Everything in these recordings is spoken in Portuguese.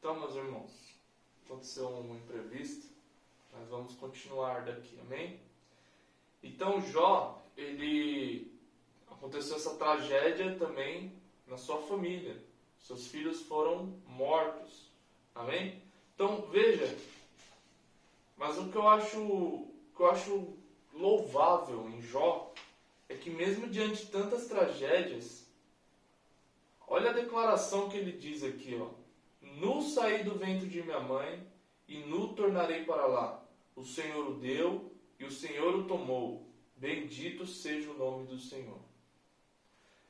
Então, meus irmãos, aconteceu um imprevisto, mas vamos continuar daqui, amém? Então, Jó, aconteceu essa tragédia também na sua família. Seus filhos foram mortos, amém? Então, veja, mas o que eu acho louvável em Jó é que mesmo diante de tantas tragédias, olha a declaração que ele diz aqui, ó. Nu saí do ventre de minha mãe, e nu tornarei para lá. O Senhor o deu, e o Senhor o tomou. Bendito seja o nome do Senhor.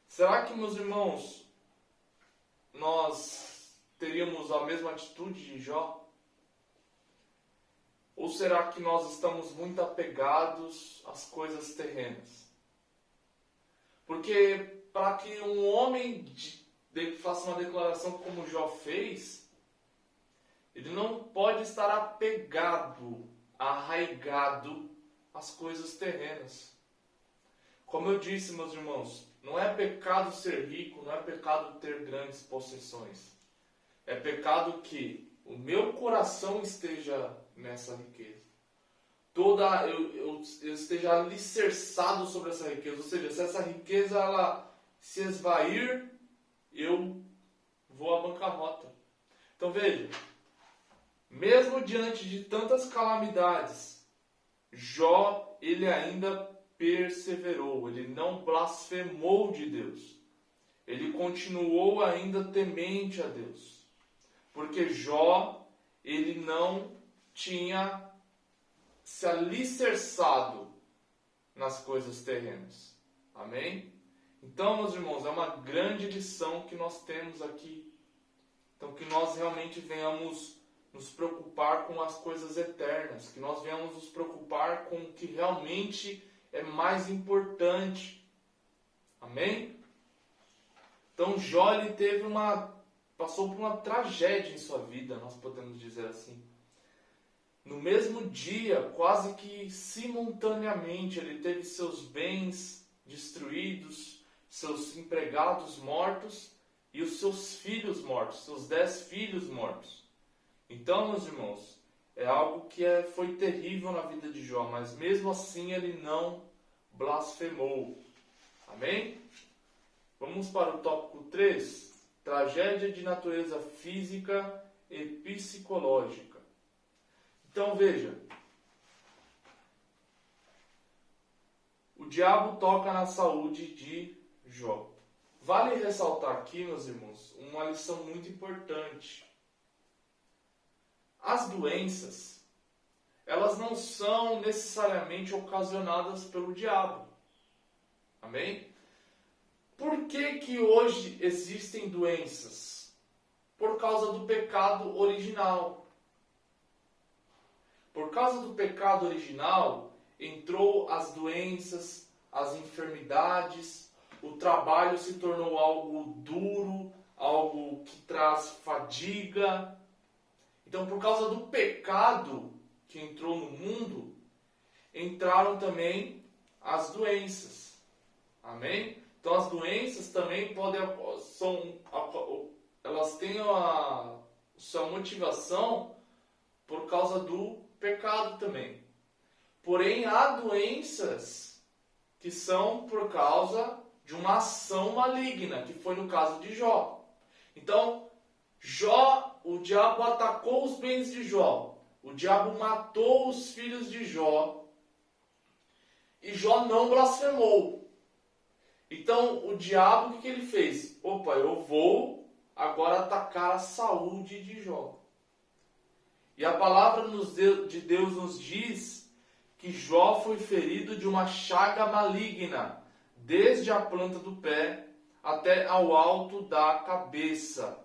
Será que, meus irmãos, nós teríamos a mesma atitude de Jó? Ou será que nós estamos muito apegados às coisas terrenas? Porque para que um homem faça uma declaração como Jó fez, ele não pode estar apegado, arraigado às coisas terrenas. Como eu disse, meus irmãos, não é pecado ser rico, não é pecado ter grandes possessões. É pecado que o meu coração esteja nessa riqueza. Eu esteja alicerçado sobre essa riqueza. Ou seja, se essa riqueza ela se esvair, eu vou à bancarrota. Então veja, mesmo diante de tantas calamidades, Jó, ele ainda perseverou, ele não blasfemou de Deus. Ele continuou ainda temente a Deus. Porque Jó, ele não tinha se alicerçado nas coisas terrenas. Amém? Então, meus irmãos, é uma grande lição que nós temos aqui. Então, que nós realmente venhamos nos preocupar com as coisas eternas, que nós venhamos nos preocupar com o que realmente é mais importante. Amém? Então, Jó, ele passou por uma tragédia em sua vida, nós podemos dizer assim. No mesmo dia, quase que simultaneamente, ele teve seus bens destruídos, seus empregados mortos e os seus filhos mortos, seus 10 filhos mortos. Então, meus irmãos, é algo que foi terrível na vida de Jó, mas mesmo assim ele não blasfemou. Amém? Vamos para o tópico 3, tragédia de natureza física e psicológica. Então veja, o diabo toca na saúde de Jó. Vale ressaltar aqui, meus irmãos, uma lição muito importante. As doenças, elas não são necessariamente ocasionadas pelo diabo. Amém? Por que hoje existem doenças? Por causa do pecado original. Por causa do pecado original, entrou as doenças, as enfermidades, o trabalho se tornou algo duro, algo que traz fadiga. Então, por causa do pecado que entrou no mundo, entraram também as doenças. Amém? Então, as doenças também elas têm a sua motivação por causa do pecado também. Porém, há doenças que são por causa de uma ação maligna, que foi no caso de Jó. Então, Jó, o diabo atacou os bens de Jó. O diabo matou os filhos de Jó. E Jó não blasfemou. Então, o diabo, o que ele fez? Opa, eu vou agora atacar a saúde de Jó. E a palavra de Deus nos diz que Jó foi ferido de uma chaga maligna, desde a planta do pé até ao alto da cabeça.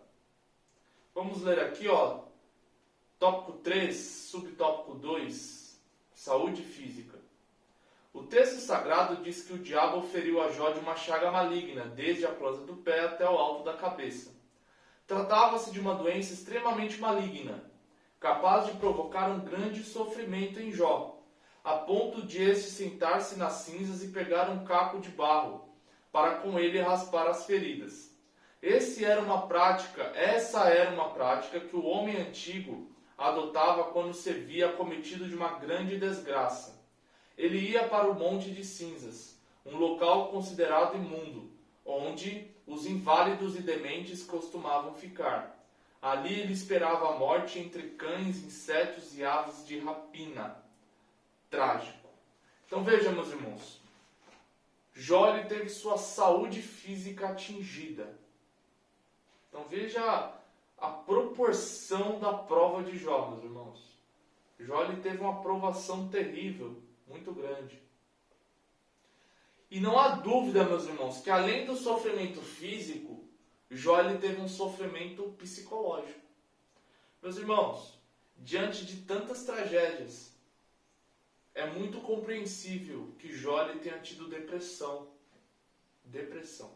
Vamos ler aqui, ó, tópico 3, subtópico 2, saúde física. O texto sagrado diz que o diabo feriu a Jó de uma chaga maligna, desde a planta do pé até o alto da cabeça. Tratava-se de uma doença extremamente maligna, capaz de provocar um grande sofrimento em Jó, a ponto de este sentar-se nas cinzas e pegar um caco de barro, para com ele raspar as feridas. Essa era uma prática que o homem antigo adotava quando se via acometido de uma grande desgraça. Ele ia para o Monte de Cinzas, um local considerado imundo, onde os inválidos e dementes costumavam ficar. Ali ele esperava a morte entre cães, insetos e aves de rapina. Trágico. Então veja, meus irmãos, Jó ele teve sua saúde física atingida. Então veja a proporção da prova de Jó, meus irmãos. Jó ele teve uma provação terrível, muito grande. E não há dúvida, meus irmãos, que além do sofrimento físico, Jó ele teve um sofrimento psicológico. Meus irmãos, diante de tantas tragédias, é muito compreensível que Jó ele tenha tido depressão. Depressão.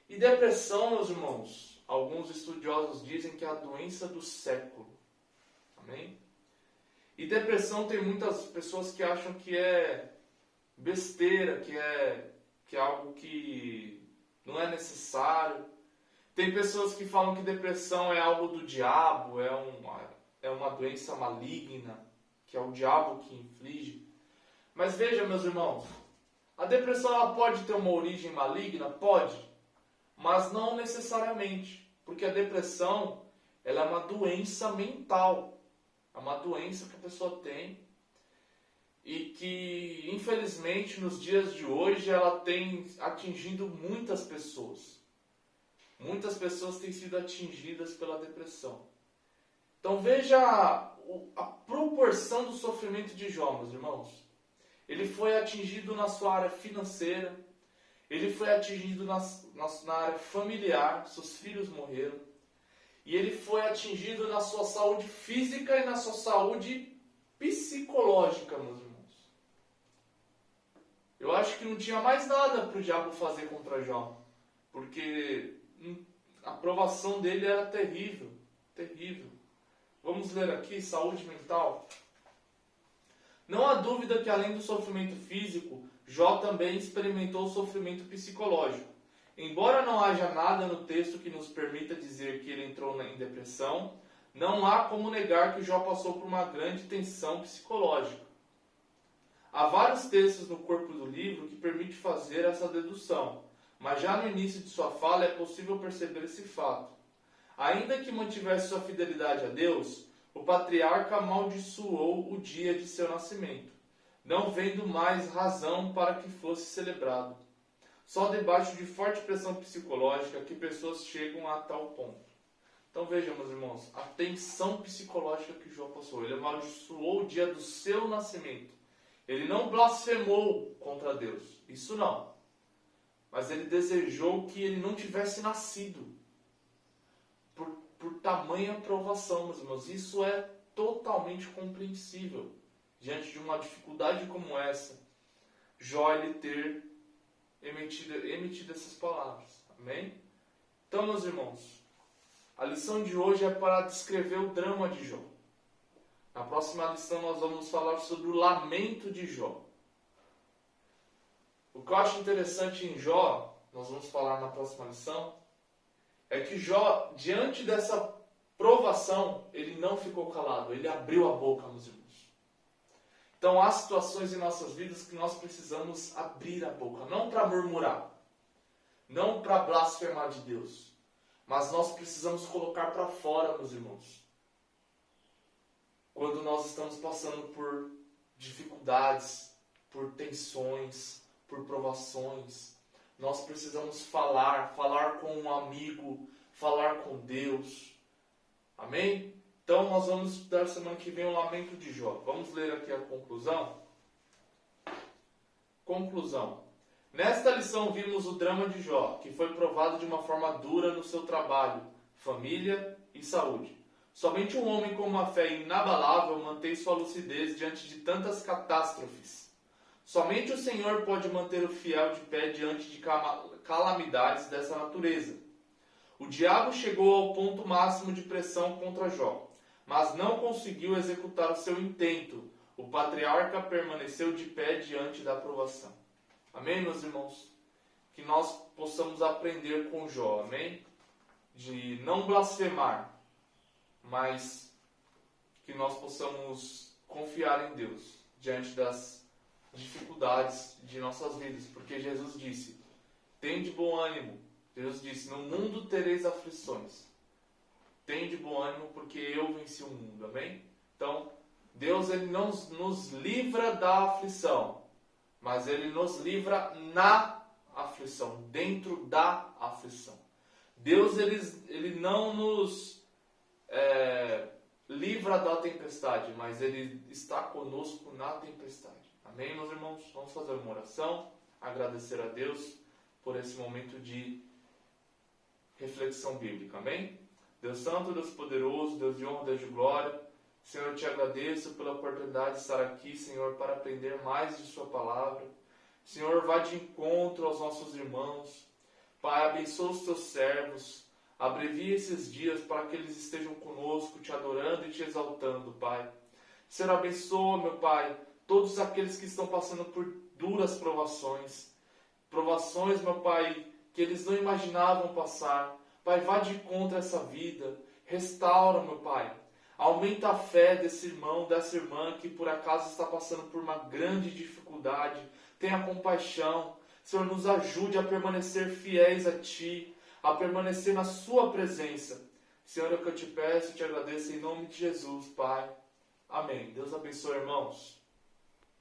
E depressão, meus irmãos, alguns estudiosos dizem que é a doença do século. Amém? E depressão tem muitas pessoas que acham que é besteira, que é algo que não é necessário. Tem pessoas que falam que depressão é algo do diabo, é uma doença maligna, que é o diabo que inflige. Mas veja, meus irmãos, a depressão ela pode ter uma origem maligna? Pode, mas não necessariamente, porque a depressão ela é uma doença mental, é uma doença que a pessoa tem e que, infelizmente, nos dias de hoje ela tem atingido muitas pessoas. Muitas pessoas têm sido atingidas pela depressão. Então veja a proporção do sofrimento de Jó, meus irmãos. Ele foi atingido na sua área financeira, ele foi atingido na área familiar, seus filhos morreram, e ele foi atingido na sua saúde física e na sua saúde psicológica, meus irmãos. Eu acho que não tinha mais nada para o diabo fazer contra Jó, porque a provação dele era terrível, terrível. Vamos ler aqui, saúde mental. Não há dúvida que além do sofrimento físico, Jó também experimentou sofrimento psicológico. Embora não haja nada no texto que nos permita dizer que ele entrou em depressão, não há como negar que Jó passou por uma grande tensão psicológica. Há vários textos no corpo do livro que permitem fazer essa dedução, mas já no início de sua fala é possível perceber esse fato. Ainda que mantivesse sua fidelidade a Deus, o patriarca amaldiçoou o dia de seu nascimento, não vendo mais razão para que fosse celebrado. Só debaixo de forte pressão psicológica que pessoas chegam a tal ponto. Então vejam, meus irmãos, a tensão psicológica que Jó passou. Ele amaldiçoou o dia do seu nascimento. Ele não blasfemou contra Deus, isso não. Mas ele desejou que ele não tivesse nascido. Por tamanha provação, meus irmãos. Isso é totalmente compreensível. Diante de uma dificuldade como essa, Jó ele ter emitido essas palavras. Amém? Então, meus irmãos, a lição de hoje é para descrever o drama de Jó. Na próxima lição nós vamos falar sobre o lamento de Jó. O que eu acho interessante em Jó, nós vamos falar na próxima lição, é que Jó, diante dessa provação, ele não ficou calado, ele abriu a boca, meus irmãos. Então há situações em nossas vidas que nós precisamos abrir a boca, não para murmurar, não para blasfemar de Deus, mas nós precisamos colocar para fora, meus irmãos. Quando nós estamos passando por dificuldades, por tensões, por provações, nós precisamos falar com um amigo, falar com Deus. Amém? Então nós vamos estudar semana que vem o lamento de Jó. Vamos ler aqui a conclusão. Conclusão. Nesta lição vimos o drama de Jó, que foi provado de uma forma dura no seu trabalho, família e saúde. Somente um homem com uma fé inabalável mantém sua lucidez diante de tantas catástrofes. Somente o Senhor pode manter o fiel de pé diante de calamidades dessa natureza. O diabo chegou ao ponto máximo de pressão contra Jó, mas não conseguiu executar o seu intento. O patriarca permaneceu de pé diante da provação. Amém, meus irmãos? Que nós possamos aprender com Jó, amém? de não blasfemar, mas que nós possamos confiar em Deus diante das dificuldades de nossas vidas, porque Jesus disse: tende bom ânimo. Jesus disse: no mundo tereis aflições. Tende bom ânimo, porque eu venci o mundo. Amém? Então, Deus ele não nos livra da aflição, mas Ele nos livra na aflição, dentro da aflição. Deus ele não nos livra da tempestade, mas Ele está conosco na tempestade. Amém, meus irmãos? Vamos fazer uma oração, agradecer a Deus por esse momento de reflexão bíblica. Amém? Deus Santo, Deus Poderoso, Deus de honra, Deus de glória, Senhor, eu te agradeço pela oportunidade de estar aqui, Senhor, para aprender mais de Sua palavra. Senhor, vá de encontro aos nossos irmãos. Pai, abençoa os Teus servos. Abrevia esses dias para que eles estejam conosco, te adorando e te exaltando, Pai. Senhor, abençoa, meu Pai, todos aqueles que estão passando por duras provações. Provações, meu Pai, que eles não imaginavam passar. Pai, vá de encontro a essa vida. Restaura, meu Pai. Aumenta a fé desse irmão, dessa irmã que por acaso está passando por uma grande dificuldade. Tenha compaixão. Senhor, nos ajude a permanecer fiéis a Ti, a permanecer na Sua presença. Senhor, é o que eu te peço e te agradeço em nome de Jesus, Pai. Amém. Deus abençoe, irmãos.